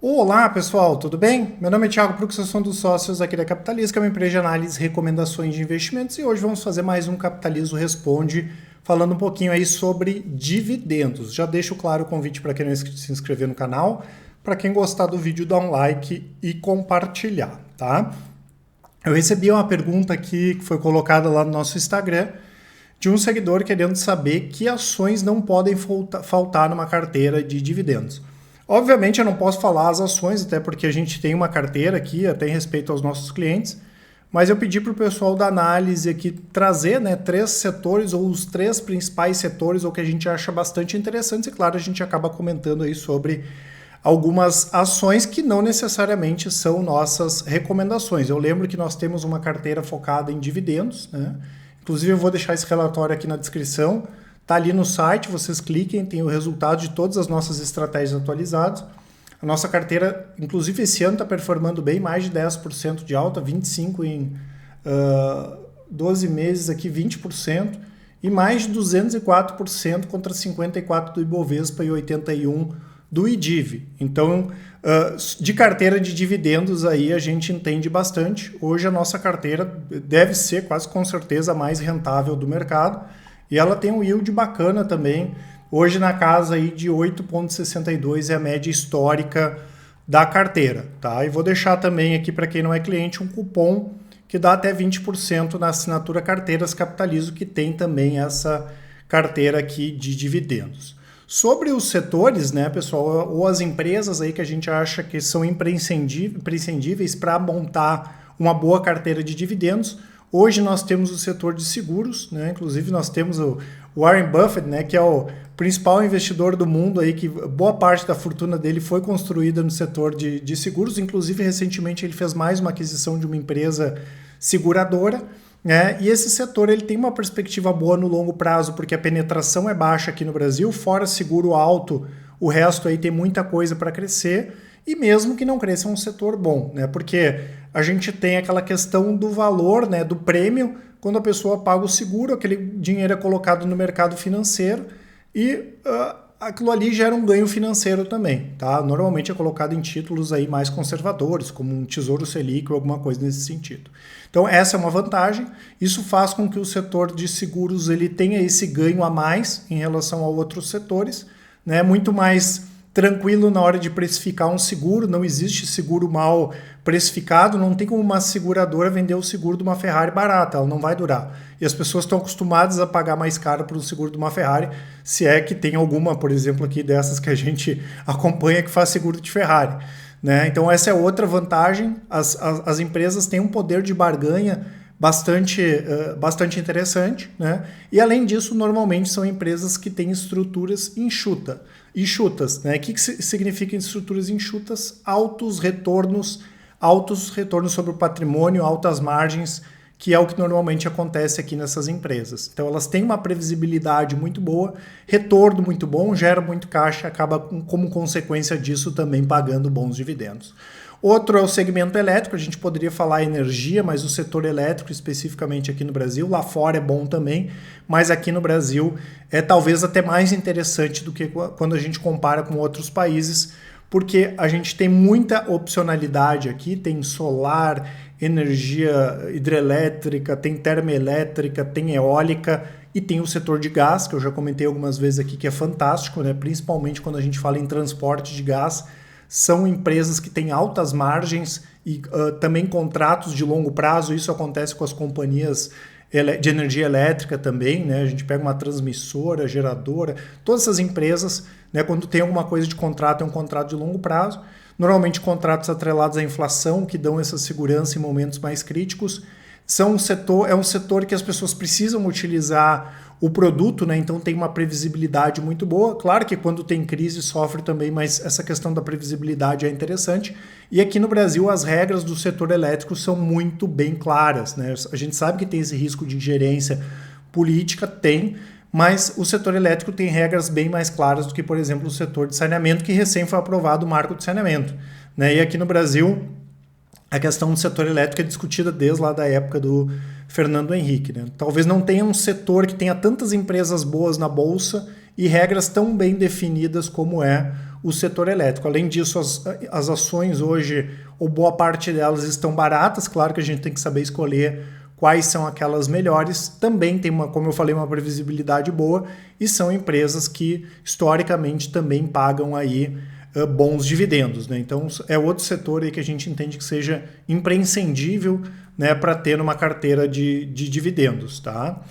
Olá pessoal, tudo bem? Meu nome é Thiago Prux, eu sou um dos sócios aqui da Capitaliz, que é uma empresa de análise e recomendações de investimentos, e hoje vamos fazer mais um Capitalizo Responde, falando um pouquinho aí sobre dividendos. Já deixo claro o convite para quem não se inscrever no canal, para quem gostar do vídeo dar um like e compartilhar, tá? Eu recebi uma pergunta aqui que foi colocada lá no nosso Instagram, de um seguidor querendo saber que ações não podem faltar numa carteira de dividendos. Obviamente eu não posso falar as ações, até porque a gente tem uma carteira aqui, até em respeito aos nossos clientes, mas eu pedi para o pessoal da análise aqui trazer, né, 3 setores ou os 3 principais setores, ou que a gente acha bastante interessantes, e claro, a gente acaba comentando aí sobre algumas ações que não necessariamente são nossas recomendações. Eu lembro que nós temos uma carteira focada em dividendos, né? Inclusive eu vou deixar esse relatório aqui na descrição. Está ali no site, vocês cliquem, tem o resultado de todas as nossas estratégias atualizadas. A nossa carteira, inclusive esse ano, está performando bem, mais de 10% de alta, 25% em 12 meses aqui, 20%, e mais de 204% contra 54% do Ibovespa e 81% do IDIV. Então, de carteira de dividendos aí a gente entende bastante. Hoje a nossa carteira deve ser quase com certeza a mais rentável do mercado, e ela tem um yield bacana também, hoje na casa aí de 8,62 é a média histórica da carteira, tá? E vou deixar também aqui para quem não é cliente um cupom que dá até 20% na assinatura Carteiras Capitalizo, que tem também essa carteira aqui de dividendos. Sobre os setores, né, pessoal, ou as empresas aí que a gente acha que são imprescindíveis para montar uma boa carteira de dividendos, hoje nós temos o setor de seguros, né? Inclusive nós temos o Warren Buffett, né, que é o principal investidor do mundo, aí, que boa parte da fortuna dele foi construída no setor de seguros. Inclusive recentemente ele fez mais uma aquisição de uma empresa seguradora, né? E esse setor ele tem uma perspectiva boa no longo prazo, porque a penetração é baixa aqui no Brasil, fora seguro alto, o resto aí tem muita coisa para crescer. E mesmo que não cresça, é um setor bom, né? Porque a gente tem aquela questão do valor, né, do prêmio, quando a pessoa paga o seguro, aquele dinheiro é colocado no mercado financeiro e aquilo ali gera um ganho financeiro também, tá? Normalmente é colocado em títulos aí mais conservadores, como um Tesouro Selic ou alguma coisa nesse sentido. Então essa é uma vantagem, isso faz com que o setor de seguros ele tenha esse ganho a mais em relação a outros setores, né? Muito mais tranquilo na hora de precificar um seguro, não existe seguro mal precificado, não tem como uma seguradora vender o seguro de uma Ferrari barata, ela não vai durar. E as pessoas estão acostumadas a pagar mais caro por um seguro de uma Ferrari, se é que tem alguma, por exemplo, aqui dessas que a gente acompanha que faz seguro de Ferrari, né? Então essa é outra vantagem, as empresas têm um poder de barganha bastante interessante, né? E além disso, normalmente são empresas que têm estruturas enxutas, né? O que significa estruturas enxutas? Altos retornos sobre o patrimônio, altas margens, que é o que normalmente acontece aqui nessas empresas. Então elas têm uma previsibilidade muito boa, retorno muito bom, gera muito caixa, acaba como consequência disso também pagando bons dividendos. Outro é o segmento elétrico, a gente poderia falar energia, mas o setor elétrico especificamente aqui no Brasil, lá fora é bom também, mas aqui no Brasil é talvez até mais interessante do que quando a gente compara com outros países, porque a gente tem muita opcionalidade aqui, tem solar, energia hidrelétrica, tem termoelétrica, tem eólica e tem o setor de gás, que eu já comentei algumas vezes aqui, que é fantástico, né? Principalmente quando a gente fala em transporte de gás. São empresas que têm altas margens e também contratos de longo prazo. Isso acontece com as companhias de energia elétrica também, né? A gente pega uma transmissora, geradora, todas essas empresas, né, quando tem alguma coisa de contrato, é um contrato de longo prazo. Normalmente contratos atrelados à inflação que dão essa segurança em momentos mais críticos. É um setor que as pessoas precisam utilizar o produto, né? Então tem uma previsibilidade muito boa. Claro que quando tem crise sofre também, mas essa questão da previsibilidade é interessante. E aqui no Brasil as regras do setor elétrico são muito bem claras, né? A gente sabe que tem esse risco de ingerência política, mas o setor elétrico tem regras bem mais claras do que, por exemplo, o setor de saneamento, que recém foi aprovado o marco de saneamento, né? E aqui no Brasil a questão do setor elétrico é discutida desde lá da época do Fernando Henrique, né? Talvez não tenha um setor que tenha tantas empresas boas na bolsa e regras tão bem definidas como é o setor elétrico. Além disso, as ações hoje, ou boa parte delas, estão baratas. Claro que a gente tem que saber escolher quais são aquelas melhores. Também tem, como eu falei, uma previsibilidade boa e são empresas que historicamente também pagam aí bons dividendos, né? Então é outro setor aí que a gente entende que seja imprescindível, né, para ter uma carteira de dividendos, tá?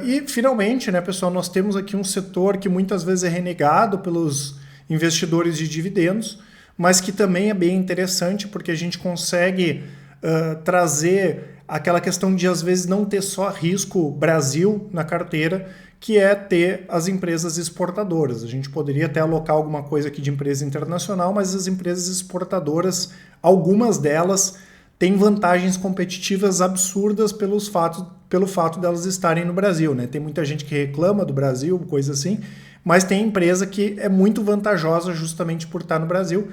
E finalmente, né, pessoal, nós temos aqui um setor que muitas vezes é renegado pelos investidores de dividendos, mas que também é bem interessante porque a gente consegue trazer aquela questão de às vezes não ter só risco Brasil na carteira, que é ter as empresas exportadoras. A gente poderia até alocar alguma coisa aqui de empresa internacional, mas as empresas exportadoras, algumas delas têm vantagens competitivas absurdas pelo fato delas estarem no Brasil, né? Tem muita gente que reclama do Brasil, coisa assim, mas tem empresa que é muito vantajosa justamente por estar no Brasil,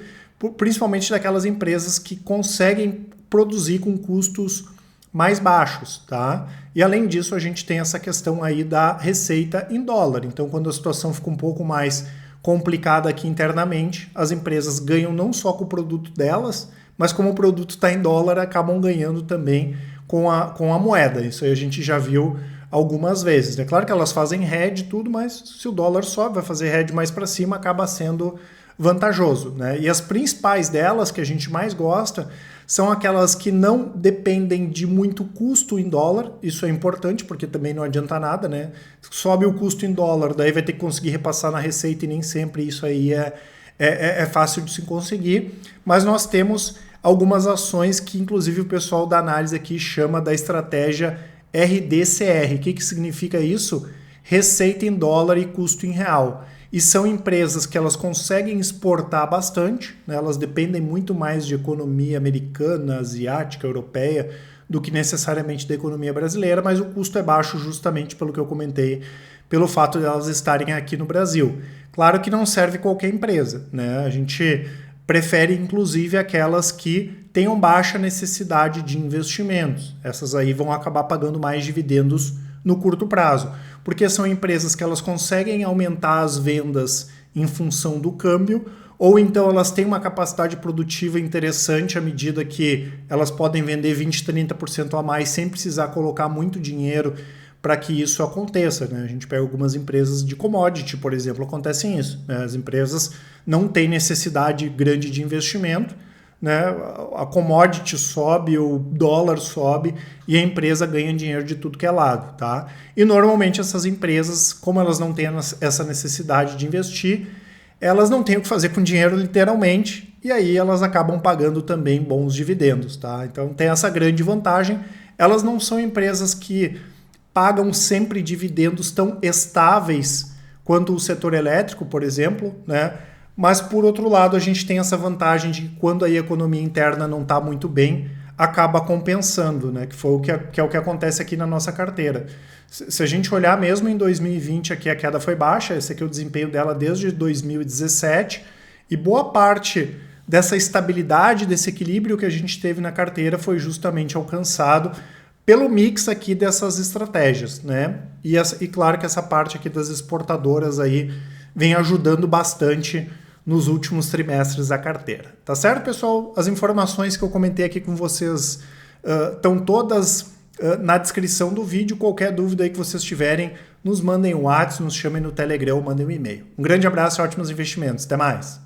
principalmente daquelas empresas que conseguem produzir com custos mais baixos, tá? E além disso, a gente tem essa questão aí da receita em dólar. Então, quando a situação fica um pouco mais complicada aqui internamente, as empresas ganham não só com o produto delas, mas como o produto está em dólar, acabam ganhando também com a moeda. Isso aí a gente já viu algumas vezes. É claro que elas fazem hedge e tudo, mas se o dólar sobe, vai fazer hedge mais para cima, acaba sendo vantajoso, né? E as principais delas, que a gente mais gosta, são aquelas que não dependem de muito custo em dólar. Isso é importante, porque também não adianta nada, né? Sobe o custo em dólar, daí vai ter que conseguir repassar na receita e nem sempre isso aí é fácil de se conseguir. Mas nós temos algumas ações que, inclusive, o pessoal da análise aqui chama da estratégia RDCR. O que significa isso? Receita em dólar e custo em real. E são empresas que elas conseguem exportar bastante, né? Elas dependem muito mais de economia americana, asiática, europeia, do que necessariamente da economia brasileira, mas o custo é baixo justamente pelo que eu comentei, pelo fato de elas estarem aqui no Brasil. Claro que não serve qualquer empresa, né? A gente prefere, inclusive, aquelas que tenham baixa necessidade de investimentos. Essas aí vão acabar pagando mais dividendos no curto prazo, porque são empresas que elas conseguem aumentar as vendas em função do câmbio, ou então elas têm uma capacidade produtiva interessante à medida que elas podem vender 20, 30% a mais sem precisar colocar muito dinheiro para que isso aconteça, né? A gente pega algumas empresas de commodity, por exemplo, acontecem isso, né? As empresas não têm necessidade grande de investimento, né? A commodity sobe, o dólar sobe e a empresa ganha dinheiro de tudo que é lado, tá? E normalmente essas empresas, como elas não têm essa necessidade de investir, elas não têm o que fazer com dinheiro literalmente e aí elas acabam pagando também bons dividendos, tá? Então tem essa grande vantagem. Elas não são empresas que pagam sempre dividendos tão estáveis quanto o setor elétrico, por exemplo, né? Mas, por outro lado, a gente tem essa vantagem de que quando a economia interna não está muito bem, acaba compensando, né? Que é o que acontece aqui na nossa carteira. Se a gente olhar mesmo em 2020, aqui a queda foi baixa, esse aqui é o desempenho dela desde 2017, e boa parte dessa estabilidade, desse equilíbrio que a gente teve na carteira foi justamente alcançado pelo mix aqui dessas estratégias, né? E claro que essa parte aqui das exportadoras aí vem ajudando bastante nos últimos trimestres da carteira. Tá certo, pessoal? As informações que eu comentei aqui com vocês estão todas na descrição do vídeo. Qualquer dúvida aí que vocês tiverem, nos mandem um WhatsApp, nos chamem no Telegram ou mandem um e-mail. Um grande abraço e ótimos investimentos. Até mais!